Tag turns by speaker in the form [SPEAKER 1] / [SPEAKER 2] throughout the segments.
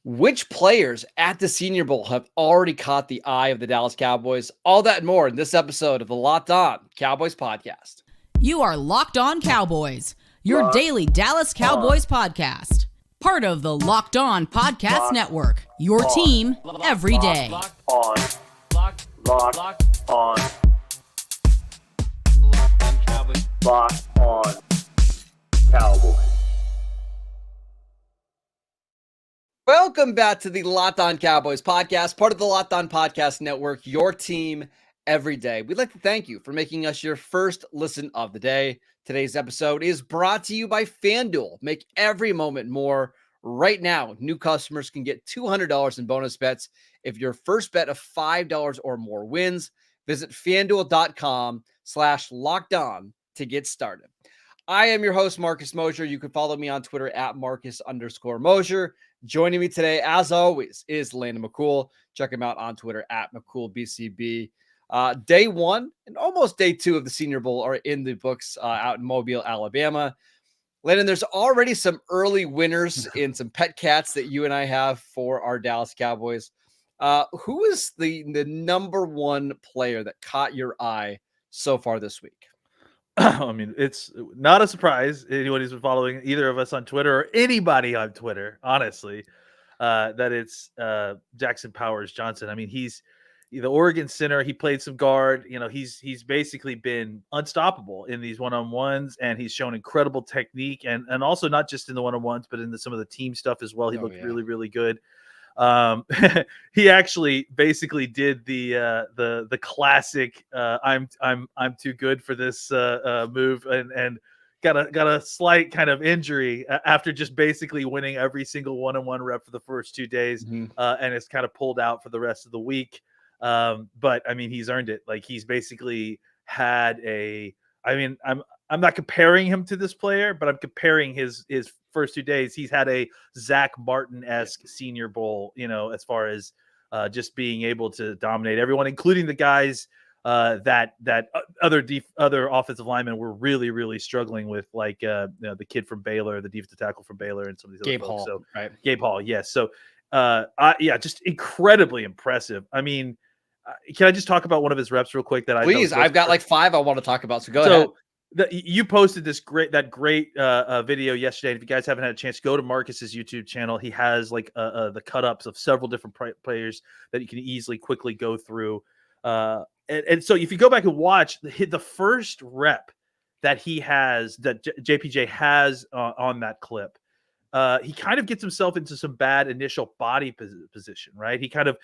[SPEAKER 1] Which players at the Senior Bowl have already caught the eye of the Dallas Cowboys? All that and more in this episode of the Locked On Cowboys podcast.
[SPEAKER 2] You are Locked On Cowboys, your daily Dallas Cowboys podcast. Part of the Locked On Podcast Network, your team every day.
[SPEAKER 3] Locked on Cowboys.
[SPEAKER 1] Welcome back to the Locked On Cowboys podcast, part of the Locked On Podcast Network, your team every day. We'd like to thank you for making us your first listen of the day. Today's episode is brought to you by FanDuel. Make every moment more. Right now, new customers can get $200 in bonus bets if your first bet of $5 or more wins. Visit FanDuel.com/lockedon to get started. I am your host, Marcus Mosher. You can follow me on Twitter at Marcus_Mosher. Joining me today, as always, is Landon McCool. Check him out on Twitter at McCoolBCB. Day one and almost day two of the Senior Bowl are in the books out in Mobile, Alabama. Landon, there's already some early winners in some pet cats that you and I have for our Dallas Cowboys. Who is the number one player that caught your eye so far this week?
[SPEAKER 4] I mean, it's not a surprise. Anyone who's been following either of us on Twitter or anybody on Twitter, honestly, that it's Jackson Powers Johnson. I mean, he's the Oregon center. He played some guard. You know, he's basically been unstoppable in these one-on-ones, and he's shown incredible technique, and also not just in the one-on-ones, but in some of the team stuff as well. He looked really, really good. He actually basically did the classic I'm too good for this move and got a slight kind of injury after just basically winning every single one-on-one rep for the first 2 days, and it's kind of pulled out for the rest of the week. But I mean, he's earned it. Like, he's basically had I'm not comparing him to this player, but I'm comparing his first 2 days. He's had a Zach Martin-esque Senior Bowl, you know, as far as just being able to dominate everyone, including the guys that other offensive linemen were really, really struggling with, like the kid from Baylor, the defensive tackle from Baylor, and some of these other folks. So,
[SPEAKER 1] right?
[SPEAKER 4] Gabe Hall, yes. So, just incredibly impressive. I mean, can I just talk about one of his reps real quick?
[SPEAKER 1] Please, I've got like 5 I want to talk about. So go ahead.
[SPEAKER 4] You posted that great video yesterday. If you guys haven't had a chance, go to Marcus's YouTube channel. He has like the cut ups of several different players that you can easily quickly go through. And so if you go back and watch the first rep that he has, that JPJ has on that clip, he kind of gets himself into some bad initial body position, right? He kind of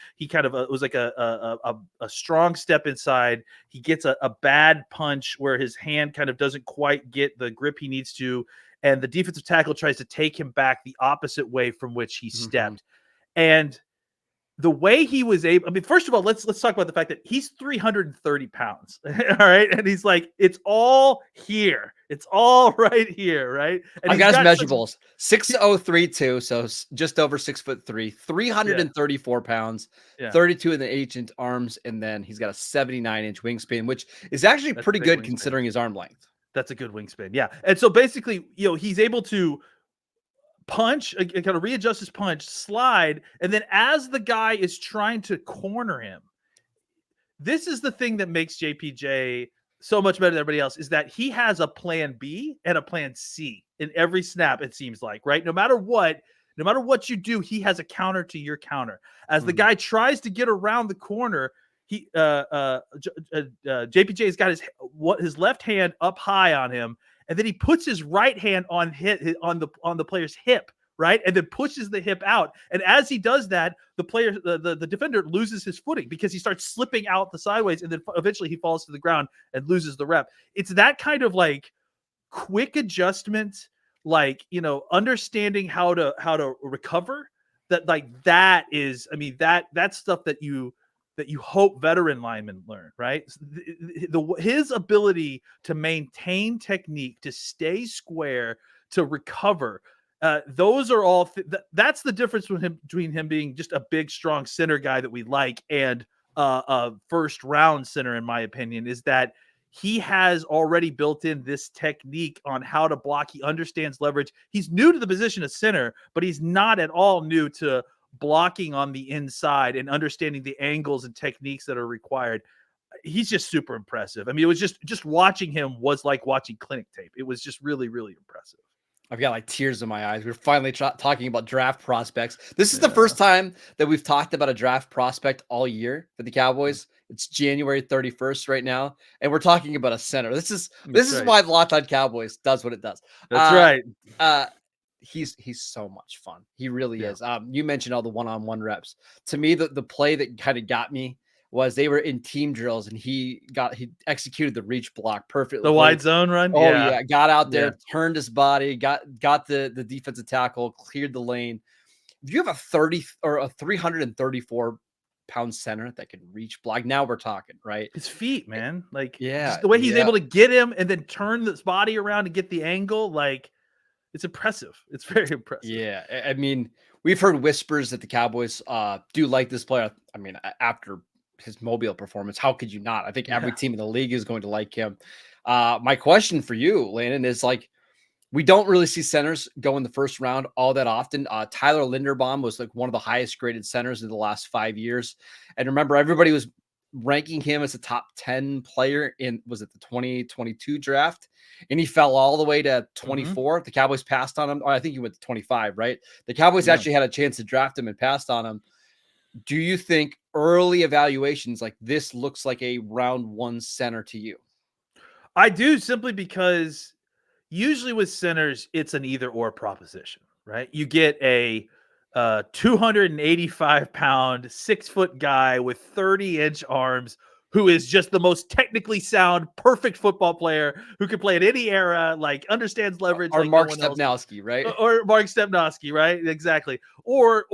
[SPEAKER 4] was like a strong step inside. He gets a bad punch where his hand kind of doesn't quite get the grip he needs to, and the defensive tackle tries to take him back the opposite way from which he stepped. And the way he was able, I mean, first of all, let's talk about the fact that he's 330 pounds. All right. And he's like, it's all here. It's all right here. Right. And
[SPEAKER 1] I've got his measurables: 6'0", so just over 6'3", 334 pounds, 32 in the ancient arms. And then he's got a 79-inch wingspan, which is actually pretty good considering his arm length.
[SPEAKER 4] That's a good wingspan. Yeah. And so basically, you know, he's able to punch, kind of readjust his punch, slide, and then as the guy is trying to corner him, this is the thing that makes JPJ so much better than everybody else, is that he has a plan B and a plan C in every snap, it seems like, right? No matter what you do, he has a counter to your counter. As the guy tries to get around the corner, he JPJ's got his left hand up high on him, and then he puts his right hand on the player's hip, right? And then pushes the hip out. And as he does that, the defender loses his footing because he starts slipping out the sideways, and then eventually he falls to the ground and loses the rep. It's that kind of like quick adjustment, like, you know, understanding how to recover. That is, I mean, that's stuff that you hope veteran linemen learn, right? His ability to maintain technique, to stay square, to recover, those are all. That's the difference between him being just a big, strong center guy that we like and a first round center, in my opinion, is that he has already built in this technique on how to block. He understands leverage. He's new to the position of center, but he's not at all new to blocking on the inside and understanding the angles and techniques that are required. He's just super impressive. I mean, it was just watching him was like watching clinic tape. It was just really, really impressive.
[SPEAKER 1] I've got like tears in my eyes. We're finally talking about draft prospects. This is the first time that we've talked about a draft prospect all year for the Cowboys. It's January 31st right now, and we're talking about a center. This is why the Locked On Cowboys does what it does.
[SPEAKER 4] That's right.
[SPEAKER 1] He's so much fun. He really is. You mentioned all the one-on-one reps. To me, the play that kind of got me was they were in team drills and he executed the reach block perfectly.
[SPEAKER 4] The wide zone run.
[SPEAKER 1] Oh yeah. Got out there, turned his body, got the defensive tackle, cleared the lane. If you have a 334 pound center that can reach block, now we're talking, right?
[SPEAKER 4] His feet, man. Like,
[SPEAKER 1] just
[SPEAKER 4] the way he's able to get him and then turn his body around and get the angle, like, it's impressive. It's very impressive.
[SPEAKER 1] Yeah. I mean, we've heard whispers that the Cowboys do like this player. I mean, after his mobile performance, how could you not? I think every team in the league is going to like him. My question for you, Landon, is like, we don't really see centers go in the first round all that often. Tyler Linderbaum was like one of the highest graded centers in the last 5 years. And remember, everybody was ranking him as a top 10 player was it the 2022 draft? And he fell all the way to 24. The Cowboys passed on him. I think he went to 25, right? The Cowboys actually had a chance to draft him and passed on him. Do you think early evaluations like this looks like a round one center to you?
[SPEAKER 4] I do, simply because usually with centers, it's an either or proposition, right? You get a 285 pound, 6 foot guy with 30-inch arms who is just the most technically sound, perfect football player who can play at any era, like understands leverage.
[SPEAKER 1] Or
[SPEAKER 4] like
[SPEAKER 1] Mark Stepnowski, right?
[SPEAKER 4] Or Mark Stepnowski, right? Exactly. Or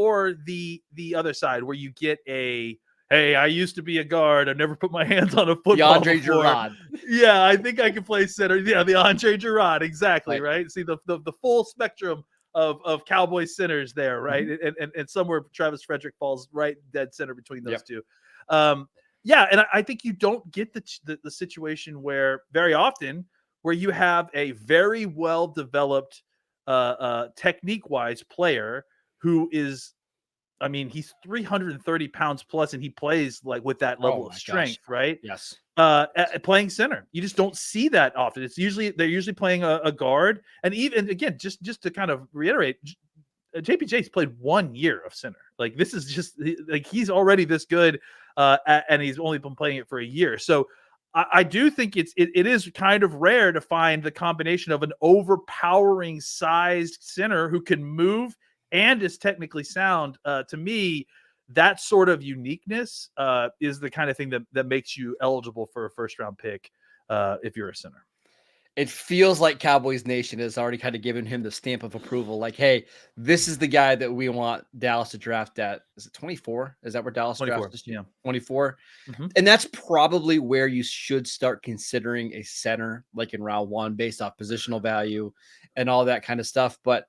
[SPEAKER 4] the other side where you get hey, I used to be a guard. I never put my hands on a football
[SPEAKER 1] Andre
[SPEAKER 4] before.
[SPEAKER 1] Girard.
[SPEAKER 4] Yeah, I think I can play center. Yeah, the Andre Girard, exactly, right? See the full spectrum of Cowboy centers there, right? And somewhere Travis Frederick falls right dead center between those two. Yeah, and I think you don't get the situation where very often where you have a very well developed technique-wise player who is, I mean, he's 330 pounds plus, and he plays like with that level of strength, right?
[SPEAKER 1] Yes.
[SPEAKER 4] Playing center, you just don't see that often. They're usually playing a guard, and even again, just to kind of reiterate, JPJ's played 1 year of center. Like, this is just like he's already this good, and he's only been playing it for a year. So I do think it is kind of rare to find the combination of an overpowering sized center who can move and is technically sound. To me, that sort of uniqueness is the kind of thing that makes you eligible for a first round pick if you're a center.
[SPEAKER 1] It feels like Cowboys Nation has already kind of given him the stamp of approval. Like, hey, this is the guy that we want Dallas to draft at. Is it 24? Is that where Dallas drafted?
[SPEAKER 4] Yeah.
[SPEAKER 1] 24. And that's probably where you should start considering a center, like in round one, based off positional value and all that kind of stuff. But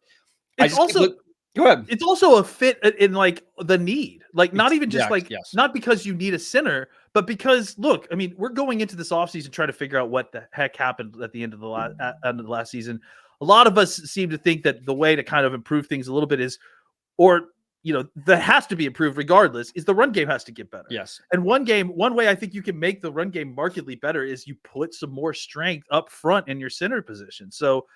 [SPEAKER 4] it's also
[SPEAKER 1] go ahead.
[SPEAKER 4] It's also a fit in like the need, like not even just not because you need a center, but because look, I mean, we're going into this offseason trying to figure out what the heck happened at the end of the last season. A lot of us seem to think that the way to kind of improve things a little bit is, or that has to be improved regardless, is the run game has to get better.
[SPEAKER 1] Yes.
[SPEAKER 4] And one way I think you can make the run game markedly better is you put some more strength up front in your center position. So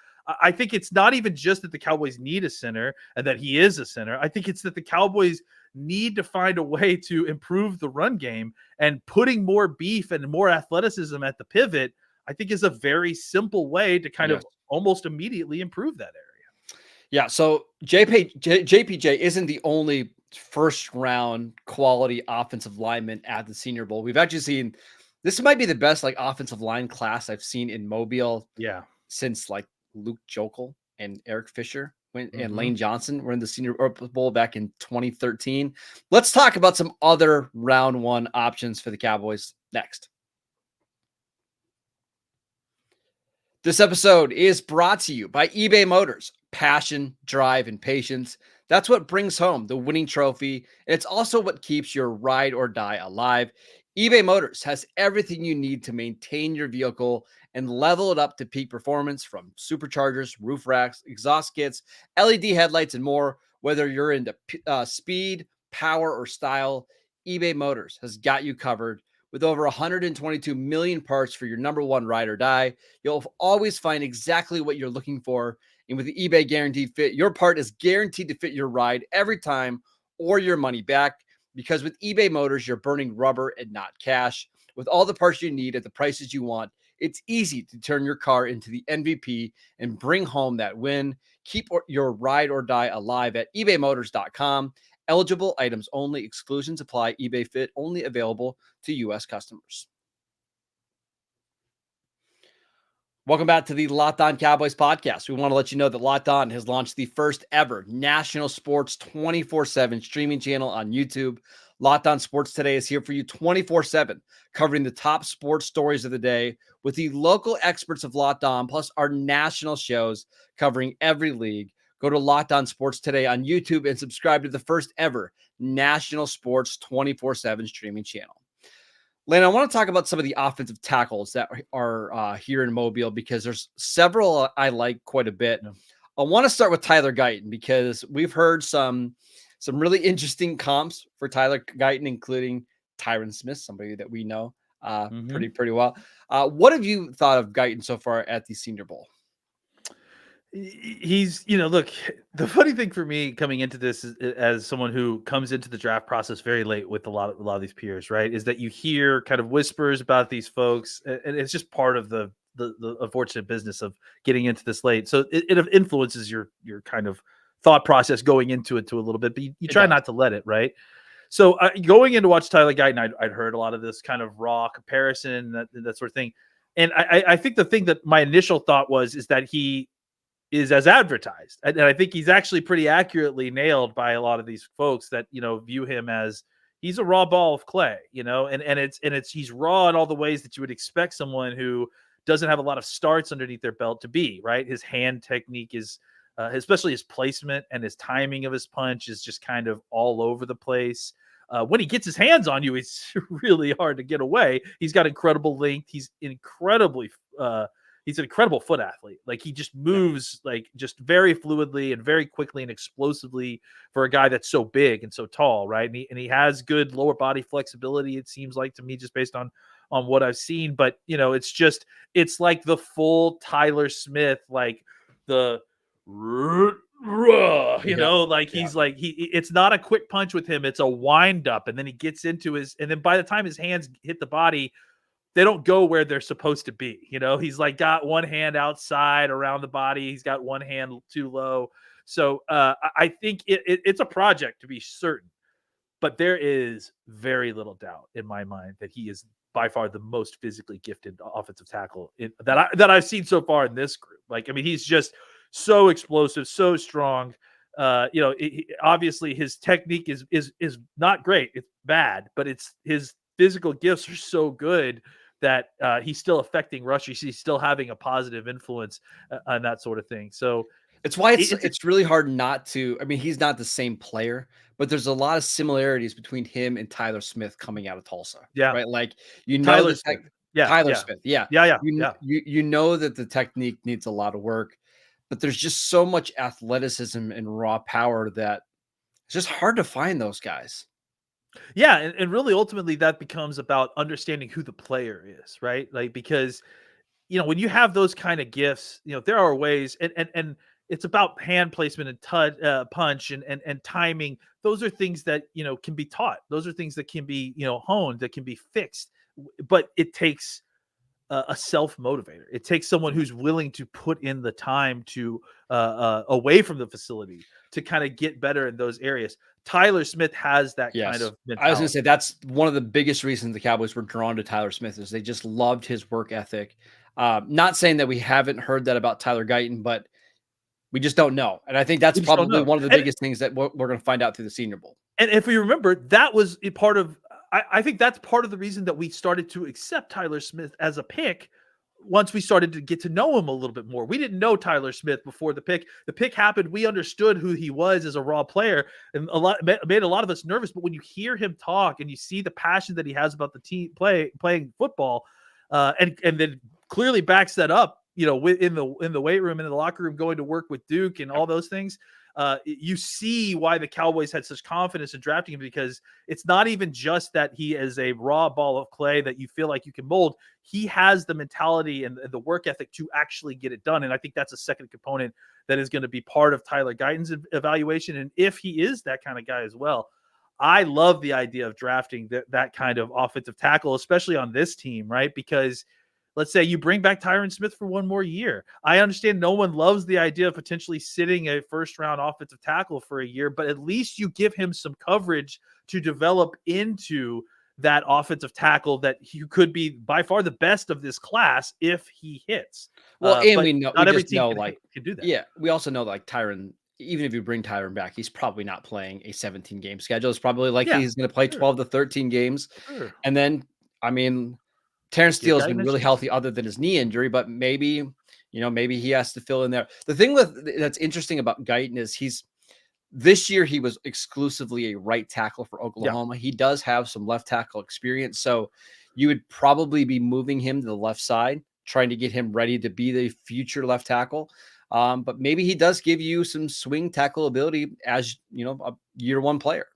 [SPEAKER 4] I think it's not even just that the Cowboys need a center and that he is a center. I think it's that the Cowboys need to find a way to improve the run game, and putting more beef and more athleticism at the pivot, I think, is a very simple way to kind of almost immediately improve that area.
[SPEAKER 1] Yeah. So JPJ isn't the only first round quality offensive lineman at the Senior Bowl. We've actually seen, this might be the best like offensive line class I've seen in Mobile.
[SPEAKER 4] Yeah.
[SPEAKER 1] Since like Luke Jokel and Eric Fisher and Lane Johnson were in the Senior Bowl back in 2013. Let's talk about some other round one options for the Cowboys next. This episode is brought to you by eBay Motors. Passion, drive, and patience. That's what brings home the winning trophy. And it's also what keeps your ride or die alive. eBay Motors has everything you need to maintain your vehicle and level it up to peak performance, from superchargers, roof racks, exhaust kits, LED headlights, and more. Whether you're into speed, power, or style, eBay Motors has got you covered. With over 122 million parts for your number one ride or die, you'll always find exactly what you're looking for. And with the eBay Guaranteed Fit, your part is guaranteed to fit your ride every time or your money back. Because with eBay Motors, you're burning rubber and not cash. With all the parts you need at the prices you want, it's easy to turn your car into the MVP and bring home that win. Keep your ride or die alive at ebaymotors.com. Eligible items only. Exclusions apply. eBay Fit only available to U.S. customers. Welcome back to the Locked On Cowboys podcast. We want to let you know that Locked On has launched the first ever national sports 24/7 streaming channel on YouTube. Locked On Sports Today is here for you 24/7, covering the top sports stories of the day with the local experts of Locked On, plus our national shows covering every league. Go to Locked On Sports Today on YouTube and subscribe to the first ever national sports 24/7 streaming channel. Lane, I want to talk about some of the offensive tackles that are here in Mobile because there's several I like quite a bit.
[SPEAKER 4] Yeah.
[SPEAKER 1] I want to start with Tyler Guyton because we've heard some really interesting comps for Tyler Guyton, including Tyron Smith, somebody that we know pretty well. What have you thought of Guyton so far at the Senior Bowl?
[SPEAKER 4] He's, look, the funny thing for me coming into this is, as someone who comes into the draft process very late with a lot of these peers, right, is that you hear kind of whispers about these folks, and it's just part of the unfortunate business of getting into this late. So it influences your kind of thought process going into it to a little bit, but you try not to let it, right? So going in to watch Tyler Guyton, I'd heard a lot of this kind of raw comparison, that sort of thing. And I think the thing that my initial thought is that he is as advertised. And I think he's actually pretty accurately nailed by a lot of these folks that, view him as he's a raw ball of clay, and he's raw in all the ways that you would expect someone who doesn't have a lot of starts underneath their belt to be, right? His hand technique is, especially his placement and his timing of his punch is just kind of all over the place. When he gets his hands on you, it's really hard to get away. He's got incredible length. He's an incredible foot athlete. Like he just moves like just very fluidly and very quickly and explosively for a guy that's so big and so tall, right? And he has good lower body flexibility, it seems like to me, just based on what I've seen. But it's like the full Tyler Smith, like the it's not a quick punch with him, it's a wind up, and then he gets into and then by the time his hands hit the body, they don't go where they're supposed to be. He's like got one hand outside around the body. He's got one hand too low. So I think it's a project to be certain, but there is very little doubt in my mind that he is by far the most physically gifted offensive tackle that I've seen so far in this group. He's just so explosive, so strong. Obviously his technique is not great. It's bad, but his physical gifts are so good that he's still affecting rushers. He's still having a positive influence on that sort of thing. So
[SPEAKER 1] it's why it's really hard not to. I mean, he's not the same player, but there's a lot of similarities between him and Tyler Smith coming out of Tulsa.
[SPEAKER 4] Yeah,
[SPEAKER 1] right. Like
[SPEAKER 4] Tyler Smith.
[SPEAKER 1] Tyler Smith. Yeah.
[SPEAKER 4] You
[SPEAKER 1] know that the technique needs a lot of work, but there's just so much athleticism and raw power that it's just hard to find those guys.
[SPEAKER 4] Yeah, and really ultimately that becomes about understanding who the player is, right? Like, because when you have those kind of gifts, there are ways, and it's about hand placement and punch and timing. Those are things that can be taught. Those are things that can be honed, that can be fixed. But it takes a self motivator. It takes someone who's willing to put in the time to away from the facility to kind of get better in those areas. Tyler Smith has that kind of mentality.
[SPEAKER 1] I was going to say that's one of the biggest reasons the Cowboys were drawn to Tyler Smith is they just loved his work ethic. Not saying that we haven't heard that about Tyler Guyton, but we just don't know. And I think that's probably one of the biggest things that we're going to find out through the Senior Bowl.
[SPEAKER 4] And if we remember, that was a part of I think that's part of the reason that we started to accept Tyler Smith as a pick once we started to get to know him a little bit more. We didn't know Tyler Smith before the pick. The pick happened. We understood who he was as a raw player, and made a lot of us nervous. But when you hear him talk and you see the passion that he has about the team playing football, and then clearly backs that up in the weight room and in the locker room, going to work with Duke and all those things, you see why the Cowboys had such confidence in drafting him, because it's not even just that he is a raw ball of clay that you feel like you can mold. He has the mentality and the work ethic to actually get it done. And I think that's a second component that is going to be part of Tyler Guyton's evaluation. And if he is that kind of guy as well, I love the idea of drafting that kind of offensive tackle, especially on this team, right? Because let's say you bring back Tyron Smith for one more year. I understand no one loves the idea of potentially sitting a first-round offensive tackle for a year, but at least you give him some coverage to develop into that offensive tackle that he could be by far the best of this class if he hits.
[SPEAKER 1] Well, and
[SPEAKER 4] but
[SPEAKER 1] we know,
[SPEAKER 4] not
[SPEAKER 1] we
[SPEAKER 4] every
[SPEAKER 1] just
[SPEAKER 4] team
[SPEAKER 1] know,
[SPEAKER 4] can do that.
[SPEAKER 1] yeah, we also know like Tyron, even if you bring Tyron back, he's probably not playing a 17 game schedule. It's probably likely he's going to play 12 to 13 games.
[SPEAKER 4] Sure.
[SPEAKER 1] And then, I mean, Terrence Steele has been really
[SPEAKER 4] Guyton
[SPEAKER 1] healthy other than his knee injury, but maybe he has to fill in there. The thing that's interesting about Guyton is this year he was exclusively a right tackle for Oklahoma. He does have some left tackle experience, so you would probably be moving him to the left side, trying to get him ready to be the future left tackle. But maybe he does give you some swing tackle ability as, a year one player.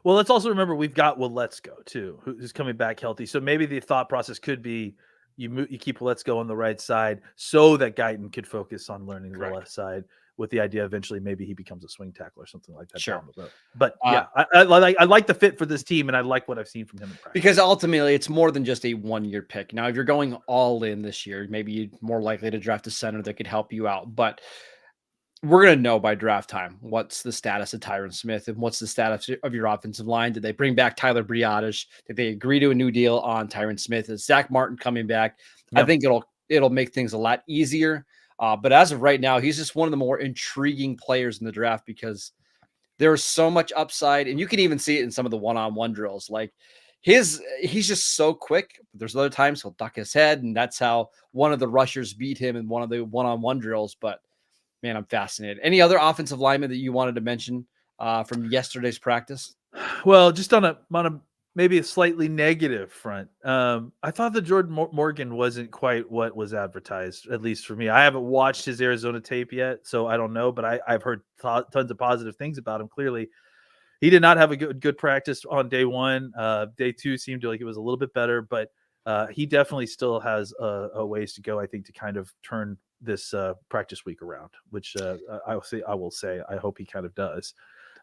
[SPEAKER 4] Well, let's also remember we've got Let's Go too, who's coming back healthy. So maybe the thought process could be you keep Let's Go on the right side so that Guyton could focus on learning the left side, with the idea eventually maybe he becomes a swing tackle or something like that down the road. But I like the fit for this team, and I like what I've seen from him in practice.
[SPEAKER 1] Because ultimately it's more than just a 1 year pick. Now, if you're going all in this year, maybe you're more likely to draft a center that could help you out. But we're going to know by draft time what's the status of Tyron Smith and what's the status of your offensive line. Did they bring back Tyler Briadish? Did they agree to a new deal on Tyron Smith? Is Zach Martin coming back? I think it'll make things a lot easier. But as of right now, he's just one of the more intriguing players in the draft because there's so much upside, and you can even see it in some of the one-on-one drills. Like he's just so quick. There's other times he'll duck his head, and that's how one of the rushers beat him in one of the one-on-one drills. But man, I'm fascinated. Any other offensive linemen that you wanted to mention from yesterday's practice?
[SPEAKER 4] Well, just on a maybe a slightly negative front, I thought that Jordan Morgan wasn't quite what was advertised, at least for me. I haven't watched his Arizona tape yet, so I don't know, but I've heard tons of positive things about him. Clearly, he did not have a good practice on day one. Day two seemed like it was a little bit better, but he definitely still has a ways to go, I think, to kind of turn this practice week around, which I will say I hope he kind of does.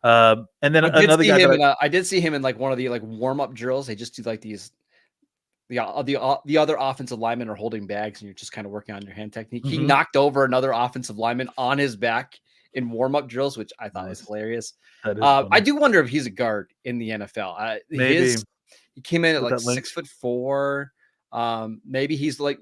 [SPEAKER 4] And then another guy
[SPEAKER 1] I did see him in like one of the like warm-up drills. They just do like these the other offensive linemen are holding bags and you're just kind of working on your hand technique. He knocked over another offensive lineman on his back in warm-up drills, which I thought was hilarious. I do wonder if he's a guard in the NFL. Maybe he came in at like 6'4". Maybe he's like,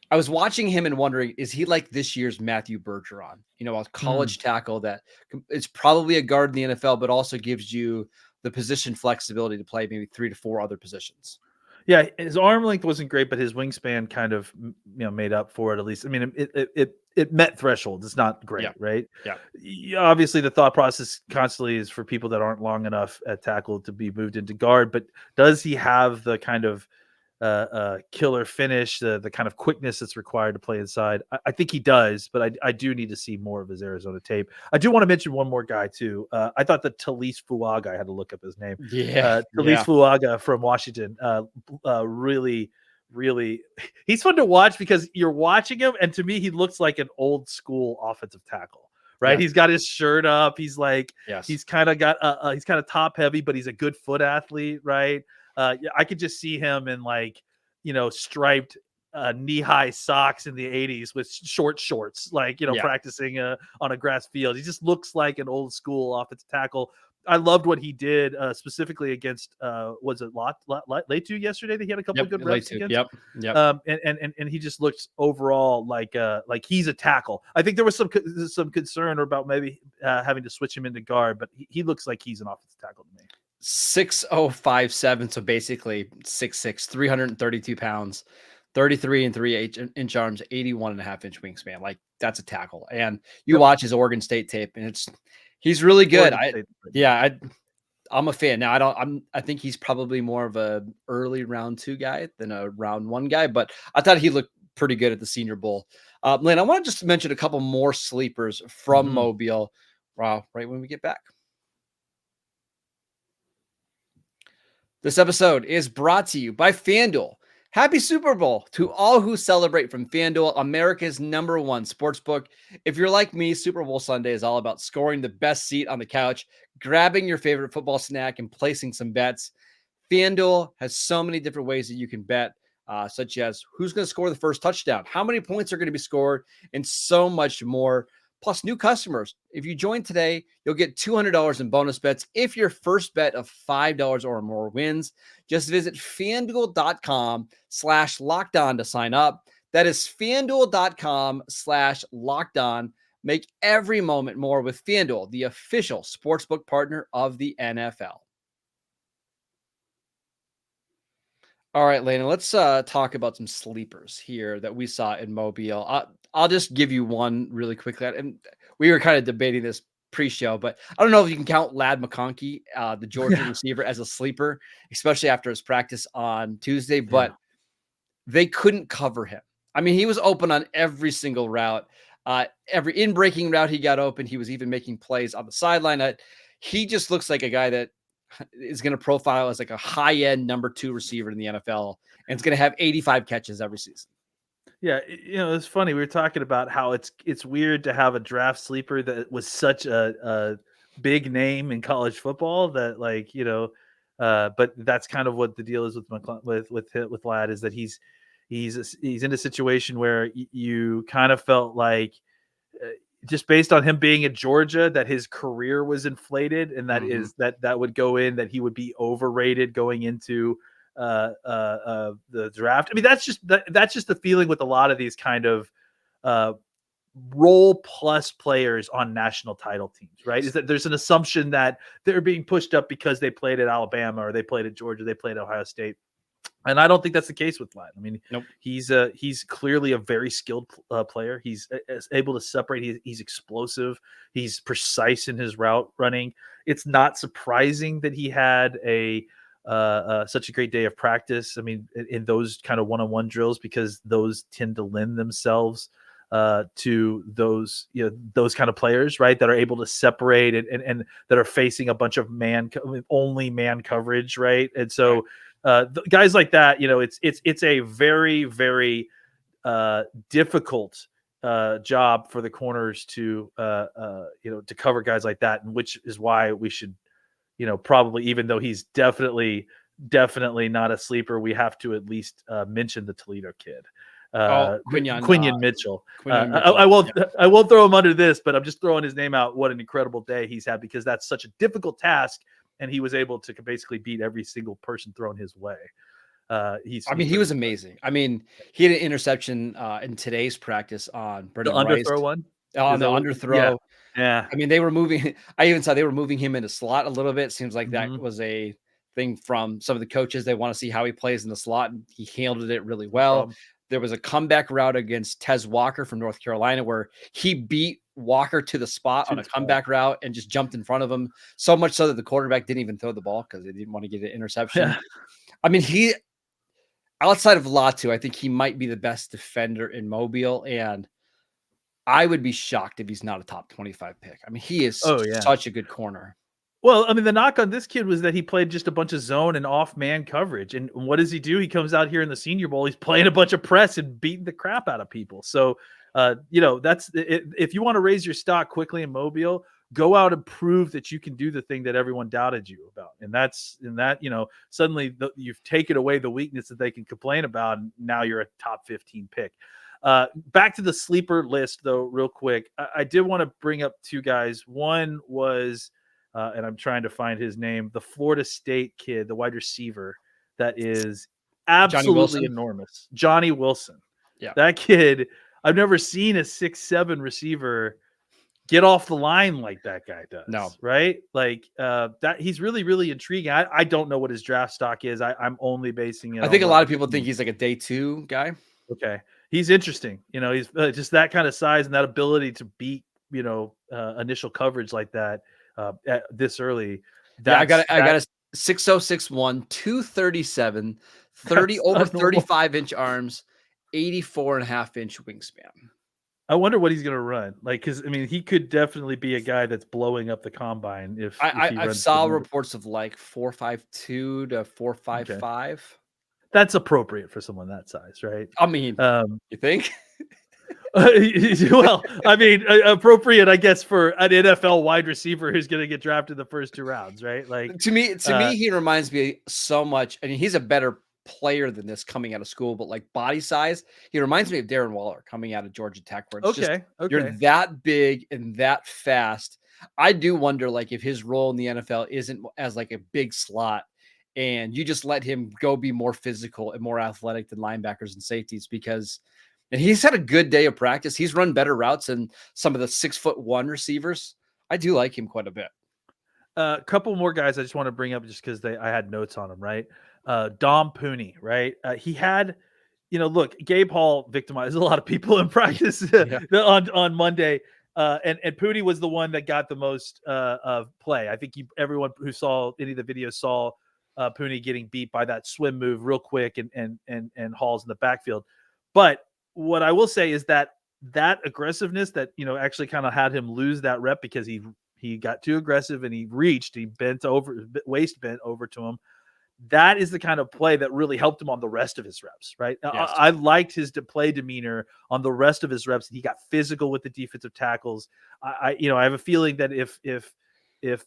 [SPEAKER 1] I was watching him and wondering, is he like this year's Matthew Bergeron? A college tackle that is probably a guard in the NFL, but also gives you the position flexibility to play maybe 3 to 4 other positions.
[SPEAKER 4] Yeah, his arm length wasn't great, but his wingspan kind of made up for it at least. I mean, it met thresholds. It's not great, right? Yeah. Obviously, the thought process constantly is for people that aren't long enough at tackle to be moved into guard. But does he have the kind of killer finish, the kind of quickness that's required to play inside? I think he does, but I do need to see more of his Arizona tape. I do want to mention one more guy too. I thought that Talise Fuaga, I had to look up his name. Talise Fuaga from Washington. Really, he's fun to watch because you're watching him, and to me, he looks like an old school offensive tackle. Right, he's got his shirt up. He's like, he's kind of got, he's kind of top heavy, but he's a good foot athlete, right? I could just see him in like, striped knee-high socks in the 80s with short shorts, like, practicing on a grass field. He just looks like an old school offensive tackle. I loved what he did specifically against, was it Letu yesterday that he had a couple of good reps against? And he just looks overall like he's a tackle. I think there was some concern about maybe having to switch him into guard, but he looks like he's an offensive tackle to me.
[SPEAKER 1] 6'0", so basically 6'6", 332 pounds, 33 and 3/8 arms, 81.5-inch wingspan. Like that's a tackle. And you watch his Oregon State tape, and he's really good. I'm a fan. Now I think he's probably more of a early round 2 guy than a round 1 guy, but I thought he looked pretty good at the Senior Bowl. Lynn, I want to just mention a couple more sleepers from Mobile right when we get back. This episode is brought to you by FanDuel. Happy Super Bowl to all who celebrate from FanDuel, America's #1 sportsbook. If you're like me, Super Bowl Sunday is all about scoring the best seat on the couch, grabbing your favorite football snack, and placing some bets. FanDuel has so many different ways that you can bet, such as who's going to score the first touchdown, how many points are going to be scored, and so much more. Plus, new customers, if you join today, you'll get $200 in bonus bets if your first bet of $5 or more wins. Just visit FanDuel.com/lockedon to sign up. That is FanDuel.com/lockedon. Make every moment more with FanDuel, the official sportsbook partner of the NFL. All right, Lena, let's talk about some sleepers here that we saw in Mobile. I'll just give you one really quickly. And we were kind of debating this pre-show, but I don't know if you can count Ladd McConkey, the Georgia receiver, as a sleeper, especially after his practice on Tuesday, but they couldn't cover him. I mean, he was open on every single route. Every in-breaking route he got open, he was even making plays on the sideline. He just looks like a guy that is going to profile as like a high-end #2 receiver in the NFL, and it's going to have 85 catches every season.
[SPEAKER 4] Yeah, it's funny. We were talking about how it's weird to have a draft sleeper that was such a big name in college football that, like, but that's kind of what the deal is with Ladd, is that he's in a situation where you kind of felt like, just based on him being at Georgia, that his career was inflated, and that is that would go in, that he would be overrated going into the draft. I mean, that's just the feeling with a lot of these kind of role plus players on national title teams, right? Is that there's an assumption that they're being pushed up because they played at Alabama, or they played at Georgia, they played at Ohio State. And I don't think that's the case with Ladd. I mean,
[SPEAKER 1] nope.
[SPEAKER 4] He's clearly a very skilled player. He's able to separate. He's explosive. He's precise in his route running. It's not surprising that he had such a great day of practice. I mean, in those kind of one-on-one drills, because those tend to lend themselves to those kind of players, right, that are able to separate and that are facing a bunch of only man coverage, right? And so guys like that, it's a very, very difficult job for the corners to cover guys like that, and which is why we should, probably, even though he's definitely not a sleeper, we have to at least mention the Toledo kid, Quinion Mitchell. I won't throw him under this, but I'm just throwing his name out. What an incredible day he's had, because that's such a difficult task, and he was able to basically beat every single person thrown his way.
[SPEAKER 1] He was amazing. I mean, he had an interception in today's practice on Brendan
[SPEAKER 4] the underthrow one.
[SPEAKER 1] On the underthrow.
[SPEAKER 4] Yeah.
[SPEAKER 1] I mean, they were moving. I even saw they were moving him into slot a little bit. Seems like that was a thing from some of the coaches. They want to see how he plays in the slot, and he handled it really well. There was a comeback route against Tez Walker from North Carolina where he beat Walker to the spot on a comeback route and just jumped in front of him, so much so that the quarterback didn't even throw the ball because they didn't want to get an interception. Yeah. I mean, outside of Latu, I think he might be the best defender in Mobile, and I would be shocked if he's not a top 25 pick. I mean, he is such a good corner.
[SPEAKER 4] Well, I mean, the knock on this kid was that he played just a bunch of zone and off man coverage. And what does he do? He comes out here in the Senior Bowl. He's playing a bunch of press and beating the crap out of people. So, that's it. If you want to raise your stock quickly in Mobile, go out and prove that you can do the thing that everyone doubted you about. And suddenly you've taken away the weakness that they can complain about. And now you're a top 15 pick. Back to the sleeper list, though, real quick. I did want to bring up two guys. One was, and I'm trying to find his name, the Florida State kid, the wide receiver, that is absolutely enormous. Johnny Wilson.
[SPEAKER 1] Yeah.
[SPEAKER 4] That kid, I've never seen a 6'7" receiver get off the line like that guy does.
[SPEAKER 1] No.
[SPEAKER 4] Right? Like that he's really, really intriguing. I don't know what his draft stock is. I'm only basing it.
[SPEAKER 1] I think a lot of people think he's like a day 2 guy.
[SPEAKER 4] Okay. He's interesting. He's just that kind of size and that ability to beat, initial coverage like that at this early.
[SPEAKER 1] I got a 6'0", 6'1", 237, 30 over 35-inch arms, 84.5-inch wingspan.
[SPEAKER 4] I wonder what he's going to run. Like, because I mean, he could definitely be a guy that's blowing up the combine if he
[SPEAKER 1] I've
[SPEAKER 4] runs.
[SPEAKER 1] saw reports of like 4.52 to 4.55.
[SPEAKER 4] Okay. That's appropriate for someone that size, right?
[SPEAKER 1] I mean, you think?
[SPEAKER 4] Well, I mean, appropriate, I guess, for an NFL wide receiver who's going to get drafted in the first 2 rounds, right? Like,
[SPEAKER 1] to me, he reminds me so much. I mean, he's a better player than this coming out of school, but like body size, he reminds me of Darren Waller coming out of Georgia Tech, where it's just you're that big and that fast. I do wonder, like, if his role in the NFL isn't as like a big slot, and you just let him go be more physical and more athletic than linebackers and safeties, because and he's had a good day of practice. He's run better routes than some of the 6'1" receivers. I do like him quite a bit.
[SPEAKER 4] A couple more guys I just want to bring up just because I had notes on them, right? Dom Pooney, right? He had, look, Gabe Hall victimized a lot of people in practice on Monday. And Pooney was the one that got the most of play. I think everyone who saw any of the videos saw Pooney getting beat by that swim move real quick and Hall's in the backfield. But what I will say is that aggressiveness that, actually kind of had him lose that rep because he got too aggressive and he bent over, waist bent over to him. That is the kind of play that really helped him on the rest of his reps, right? Yes. I liked his play demeanor on the rest of his reps. He got physical with the defensive tackles. I have a feeling that if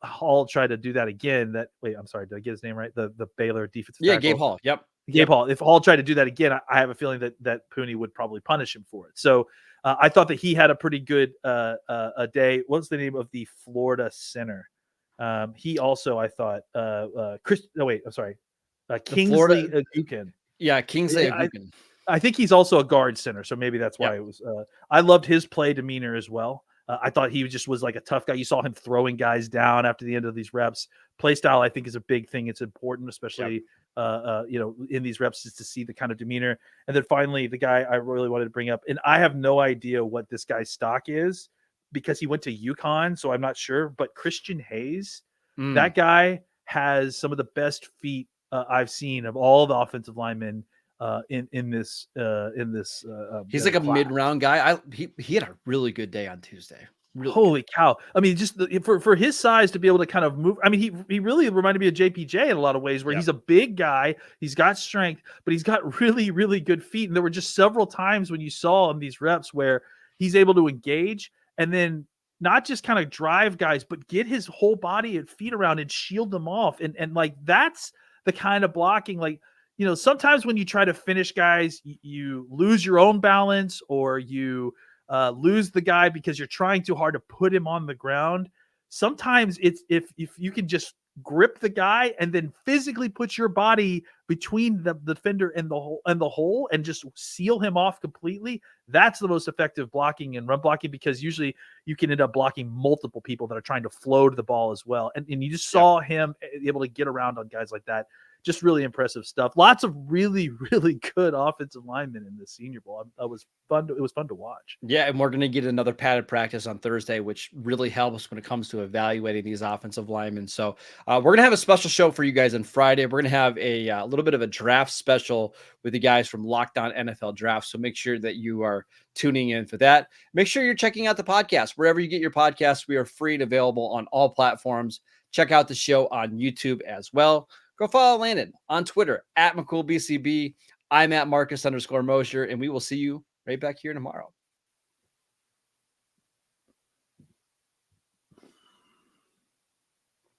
[SPEAKER 4] Hall tried to do that again, I'm sorry, did I get his name right? The Baylor defensive tackle.
[SPEAKER 1] Gabe Hall. Yep.
[SPEAKER 4] Gabe Hall. If Hall tried to do that again, I have a feeling that Pooney would probably punish him for it. So I thought that he had a pretty good a day. What's the name of the Florida center? He also, I thought, Kingsley Agukin.
[SPEAKER 1] Yeah, Kingsley Agukin.
[SPEAKER 4] I think he's also a guard center, so maybe that's why it was. I loved his play demeanor as well. I thought he just was like a tough guy. You saw him throwing guys down after the end of these reps. Play style, I think, is a big thing. It's important, especially in these reps, is to see the kind of demeanor. And then finally, the guy I really wanted to bring up, and I have no idea what this guy's stock is because he went to UConn, so I'm not sure. But Christian Hayes, that guy has some of the best feet I've seen of all the offensive linemen in this.
[SPEAKER 1] He's like a mid-round guy. He had a really good day on Tuesday. Really
[SPEAKER 4] Holy
[SPEAKER 1] good.
[SPEAKER 4] cow. I mean, just for his size to be able to kind of move. I mean, he really reminded me of JPJ in a lot of ways, where he's a big guy. He's got strength, but he's got really, really good feet. And there were just several times when you saw him these reps where he's able to engage and then not just kind of drive guys, but get his whole body and feet around and shield them off. And like, that's the kind of blocking, like, sometimes when you try to finish guys, you lose your own balance, or you lose the guy because you're trying too hard to put him on the ground. Sometimes it's if you can just grip the guy and then physically put your body between the defender and the hole and just seal him off completely. That's the most effective blocking and run blocking, because usually you can end up blocking multiple people that are trying to float the ball as well. And you just saw him able to get around on guys like that. Just really impressive stuff. Lots of really, really good offensive linemen in the Senior Bowl. It was fun to watch.
[SPEAKER 1] Yeah, and we're going to get another padded practice on Thursday, which really helps when it comes to evaluating these offensive linemen. So we're going to have a special show for you guys on Friday. We're going to have a little bit of a draft special with the guys from Locked On NFL Draft. So make sure that you are tuning in for that. Make sure you're checking out the podcast. Wherever you get your podcasts, we are free and available on all platforms. Check out the show on YouTube as well. Go follow Landon on Twitter @McCoolBCB. I'm @Marcus_Mosher, and we will see you right back here tomorrow.